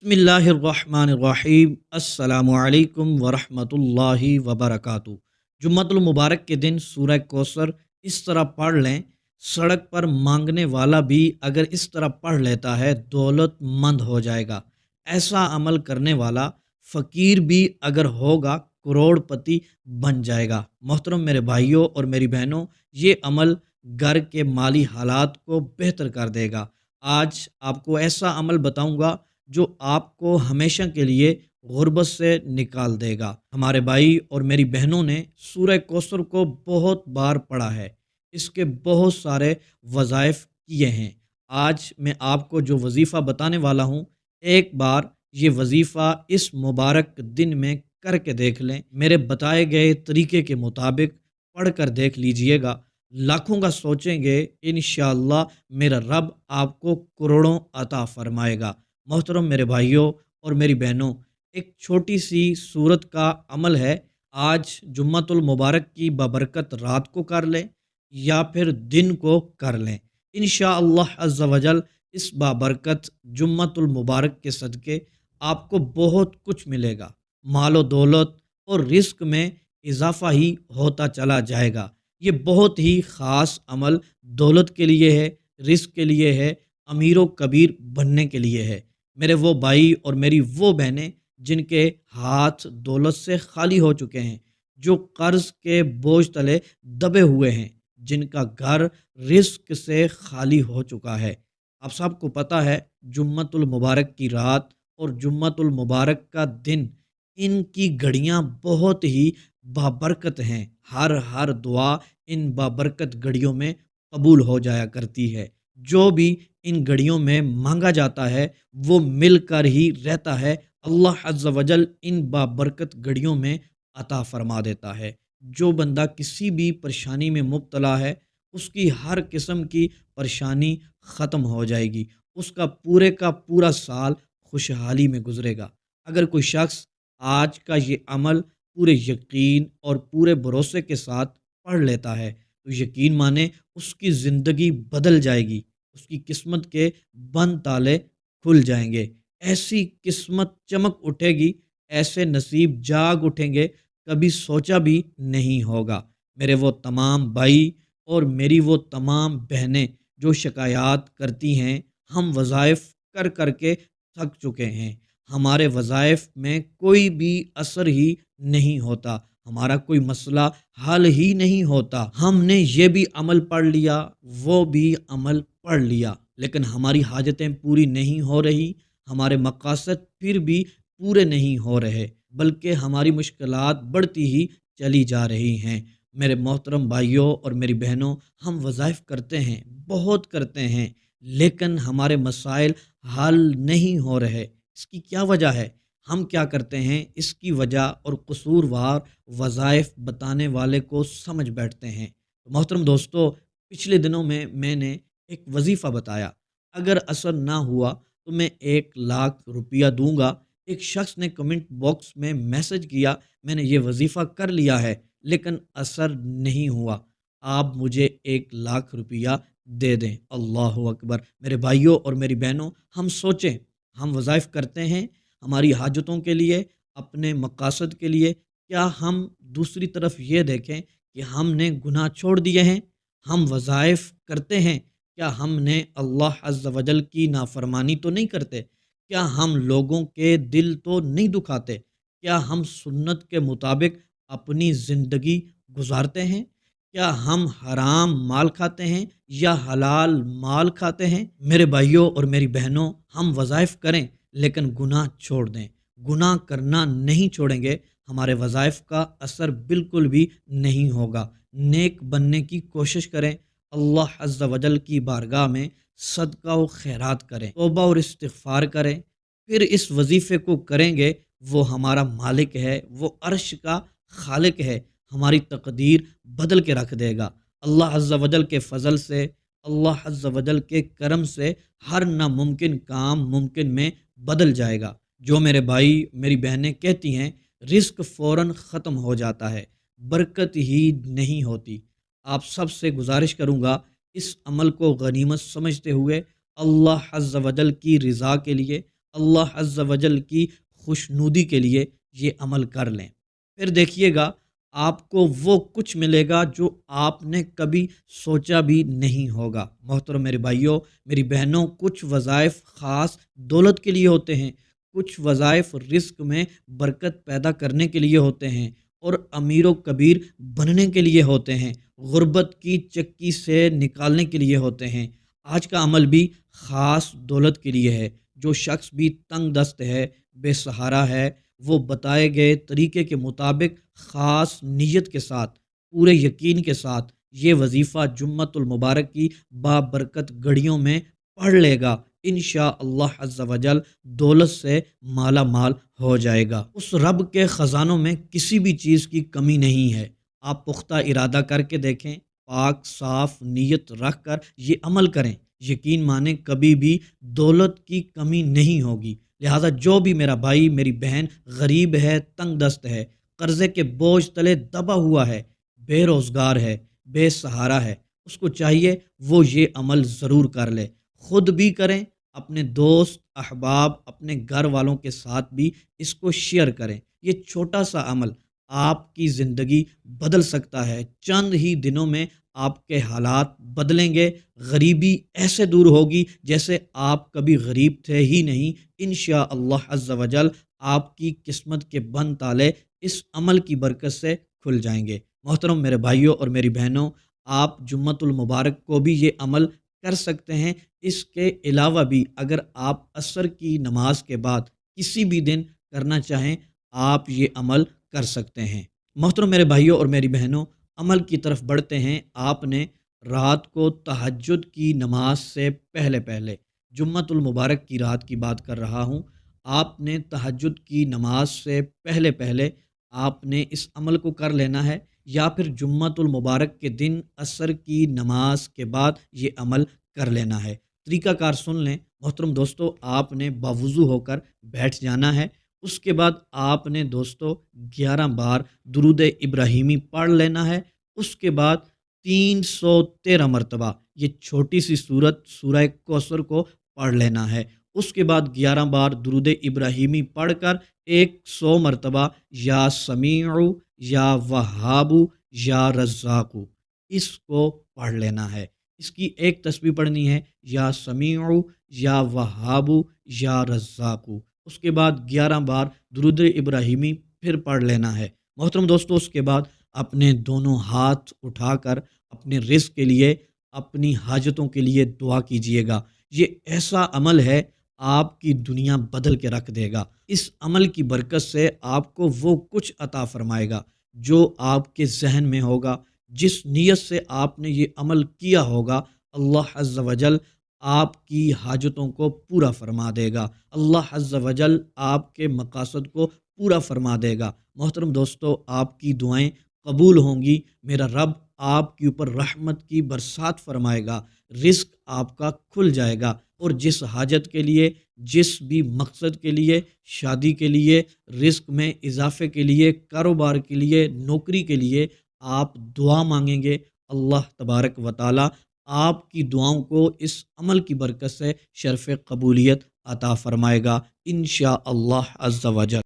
बिस्मिल्लाहिर्रहमानिर्रहीम। अस्सलामुअलैकुम वरहमतुल्लाहि वबरकातुहू। जुम्मतुल मुबारक के दिन सूरह कौसर इस तरह पढ़ लें, सड़क पर मांगने वाला भी अगर इस तरह पढ़ लेता है दौलतमंद हो जाएगा। ऐसा अमल करने वाला फ़कीर भी अगर होगा करोड़पति बन जाएगा। मोहतरम मेरे भाइयों और मेरी बहनों, ये अमल घर के माली हालात को बेहतर कर देगा। आज आपको ऐसा अमल बताऊंगा जो आपको हमेशा के लिए गुर्बत से निकाल देगा। हमारे भाई और मेरी बहनों ने सूरह कौसर को बहुत बार पढ़ा है, इसके बहुत सारे वज़ाइफ किए हैं। आज मैं आपको जो वजीफ़ा बताने वाला हूँ, एक बार ये वजीफ़ा इस मुबारक दिन में करके देख लें। मेरे बताए गए तरीके के मुताबिक पढ़ कर देख लीजिएगा। लाखों का सोचेंगे, इंशाअल्लाह मेरा रब आपको करोड़ों अता फरमाएगा। मोहतरम मेरे भाइयों और मेरी बहनों, एक छोटी सी सूरत का अमल है। आज जुम्मतुल मुबारक की बबरकत रात को कर लें या फिर दिन को कर लें, इंशाअल्लाह अज़्ज़ा वजल इस बाबरकत जुम्मतुल मुबारक के सदक़े आपको बहुत कुछ मिलेगा। मालो दौलत और रिस्क में इजाफ़ा ही होता चला जाएगा। ये बहुत ही ख़ास अमल दौलत के लिए है, रिस्क के लिए है, अमीर व कबीर बनने के लिए है। मेरे वो भाई और मेरी वो बहनें जिनके हाथ दौलत से खाली हो चुके हैं, जो कर्ज के बोझ तले दबे हुए हैं, जिनका घर रिस्क से खाली हो चुका है। आप सबको पता है जुम्मतुल मुबारक की रात और जुम्मतुल मुबारक का दिन, इनकी घड़ियां बहुत ही बाबरकत हैं। हर दुआ इन बाबरकत घड़ियों में कबूल हो जाया करती है। जो भी इन घड़ियों में मांगा जाता है वो मिलकर ही रहता है। अल्लाह अज़्ज़ा वजल इन बाबरकत घड़ियों में अता फरमा देता है। जो बंदा किसी भी परेशानी में मुब्तला है, उसकी हर किस्म की परेशानी ख़त्म हो जाएगी। उसका पूरे का पूरा साल खुशहाली में गुजरेगा। अगर कोई शख्स आज का ये अमल पूरे यकीन और पूरे भरोसे के साथ पढ़ लेता है, तो यकीन माने उसकी ज़िंदगी बदल जाएगी। उसकी किस्मत के बंद ताले खुल जाएंगे। ऐसी किस्मत चमक उठेगी, ऐसे नसीब जाग उठेंगे, कभी सोचा भी नहीं होगा। मेरे वो तमाम भाई और मेरी वो तमाम बहनें जो शिकायत करती हैं, हम वज़ाइफ कर कर के थक चुके हैं। हमारे वज़ाइफ में कोई भी असर ही नहीं होता, हमारा कोई मसला हल ही नहीं होता। हमने ये भी अमल पढ़ लिया, वो भी अमल पढ़ लिया, लेकिन हमारी हाजतें पूरी नहीं हो रही, हमारे मकासद फिर भी पूरे नहीं हो रहे, बल्कि हमारी मुश्किलात बढ़ती ही चली जा रही हैं। मेरे मोहतरम भाइयों और मेरी बहनों, हम वज़ाइफ करते हैं, बहुत करते हैं, लेकिन हमारे मसाइल हल नहीं हो रहे। इसकी क्या वजह है? हम क्या करते हैं, इसकी वजह और कसूरवार वज़ाइफ बताने वाले को समझ बैठते हैं। तो मोहतरम दोस्तों, पिछले दिनों में मैंने एक वजीफ़ा बताया, अगर असर ना हुआ तो मैं 1 लाख रुपया दूंगा। एक शख्स ने कमेंट बॉक्स में मैसेज किया, मैंने ये वजीफ़ा कर लिया है लेकिन असर नहीं हुआ, आप मुझे 1 लाख रुपया दे दें। अल्लाह अकबर। मेरे भाइयों और मेरी बहनों, हम सोचें, हम वज़ाइफ करते हैं हमारी हाजतों के लिए, अपने मकासद के लिए, क्या हम दूसरी तरफ ये देखें कि हमने गुनाह छोड़ दिए हैं? हम वज़ाइफ करते हैं, क्या हमने अल्लाह अज़्ज़ा वजल की नाफरमानी तो नहीं करते? क्या हम लोगों के दिल तो नहीं दुखाते? क्या हम सुन्नत के मुताबिक अपनी ज़िंदगी गुजारते हैं? क्या हम हराम माल खाते हैं या हलाल माल खाते हैं? मेरे भाइयों और मेरी बहनों, हम वज़ाइफ करें लेकिन गुनाह छोड़ दें। गुनाह करना नहीं छोड़ेंगे, हमारे वज़ाइफ का असर बिल्कुल भी नहीं होगा। नेक बनने की कोशिश करें, अल्लाह अज़्ज़ा वजल की बारगाह में सदका व खैरात करें, तौबा और इस्तिग़फ़ार करें। फिर इस वजीफ़े को करेंगे, वो हमारा मालिक है, वो अर्श का खालिक है, हमारी तकदीर बदल के रख देगा। अल्लाह अज़्ज़ा वजल के फ़ज़ल से, अल्लाह अज़्ज़ा वजल के करम से हर नामुमकिन काम मुमकिन में बदल जाएगा। जो मेरे भाई मेरी बहनें कहती हैं रिस्क फ़ौरन ख़त्म हो जाता है, बरकत ही नहीं होती, आप सबसे गुजारिश करूँगा इस अमल को गनीमत समझते हुए अल्लाह अज़्ज़ा वजल की रज़ा के लिए, اللہ عز و جل کی خوشنودی کے لیے یہ عمل کر لیں، پھر دیکھیے گا آپ کو وہ کچھ ملے گا جو آپ نے کبھی سوچا بھی نہیں ہوگا۔ محترم میرے بھائیوں، میری بہنوں، کچھ وظائف خاص دولت کے لیے ہوتے ہیں، کچھ وظائف رزق میں برکت پیدا کرنے کے لیے ہوتے ہیں اور امیر و کبیر بننے کے لیے ہوتے ہیں، غربت کی چکی سے نکالنے کے لیے ہوتے ہیں۔ آج کا عمل بھی خاص دولت کے لیے ہے۔ جو شخص بھی تنگ دست ہے، بے سہارا ہے، وہ بتائے گئے طریقے کے مطابق خاص نیت کے ساتھ، پورے یقین کے ساتھ یہ وظیفہ جمعۃ المبارک کی بابرکت گھڑیوں میں پڑھ لے گا، انشاءاللہ عز و جل دولت سے مالا مال ہو جائے گا۔ اس رب کے خزانوں میں کسی بھی چیز کی کمی نہیں ہے۔ آپ پختہ ارادہ کر کے دیکھیں، پاک صاف نیت رکھ کر یہ عمل کریں، یقین مانیں کبھی بھی دولت کی کمی نہیں ہوگی۔ لہٰذا جو بھی میرا بھائی میری بہن غریب ہے، تنگ دست ہے، قرضے کے بوجھ تلے دبا ہوا ہے، بے روزگار ہے، بے سہارا ہے، اس کو چاہیے وہ یہ عمل ضرور کر لے، خود بھی کریں، اپنے دوست احباب اپنے گھر والوں کے ساتھ بھی اس کو شیئر کریں۔ یہ چھوٹا سا عمل آپ کی زندگی بدل سکتا ہے۔ چند ہی دنوں میں آپ کے حالات بدلیں گے، غریبی ایسے دور ہوگی جیسے آپ کبھی غریب تھے ہی نہیں۔ انشاءاللہ عز و جل آپ کی قسمت کے بند تالے اس عمل کی برکت سے کھل جائیں گے۔ محترم میرے بھائیوں اور میری بہنوں، آپ جمعۃ المبارک کو بھی یہ عمل کر سکتے ہیں۔ اس کے علاوہ بھی اگر آپ عصر کی نماز کے بعد کسی بھی دن کرنا چاہیں، آپ یہ عمل کر سکتے ہیں۔ محترم میرے بھائیوں اور میری بہنوں، عمل کی طرف بڑھتے ہیں۔ آپ نے رات کو تہجد کی نماز سے پہلے جمعۃ المبارک کی رات کی بات کر رہا ہوں، آپ نے تہجد کی نماز سے پہلے آپ نے اس عمل کو کر لینا ہے، یا پھر جمعۃ المبارک کے دن عصر کی نماز کے بعد یہ عمل کر لینا ہے۔ طریقہ کار سن لیں محترم دوستو، آپ نے باوضو ہو کر بیٹھ جانا ہے، اس کے بعد آپ نے دوستو 11 بار درود ابراہیمی پڑھ لینا ہے، اس کے بعد 313 مرتبہ یہ چھوٹی سی سورت سورہ کوثر کو پڑھ لینا ہے، اس کے بعد 11 بار درود ابراہیمی پڑھ کر 100 مرتبہ یا سمیع یا وہاب یا رزاق اس کو پڑھ لینا ہے۔ اس کی ایک تسبیح پڑھنی ہے، یا سمیع یا وہاب یا رزاق، اس کے بعد 11 بار درود ابراہیمی پھر پڑھ لینا ہے۔ محترم دوستو، اس کے بعد اپنے دونوں ہاتھ اٹھا کر اپنے رزق کے لیے، اپنی حاجتوں کے لیے دعا کیجیے گا۔ یہ ایسا عمل ہے آپ کی دنیا بدل کے رکھ دے گا۔ اس عمل کی برکت سے آپ کو وہ کچھ عطا فرمائے گا جو آپ کے ذہن میں ہوگا، جس نیت سے آپ نے یہ عمل کیا ہوگا، اللہ عز و جل آپ کی حاجتوں کو پورا فرما دے گا، اللہ عز و جل آپ کے مقاصد کو پورا فرما دے گا۔ محترم دوستو، آپ کی دعائیں قبول ہوں گی، میرا رب آپ کے اوپر رحمت کی برسات فرمائے گا، رزق آپ کا کھل جائے گا، اور جس حاجت کے لیے، جس بھی مقصد کے لیے، شادی کے لیے، رزق میں اضافے کے لیے، کاروبار کے لیے، نوکری کے لیے آپ دعا مانگیں گے، اللہ تبارک و تعالی آپ کی دعاؤں کو اس عمل کی برکت سے شرف قبولیت عطا فرمائے گا انشاءاللہ عز و جل۔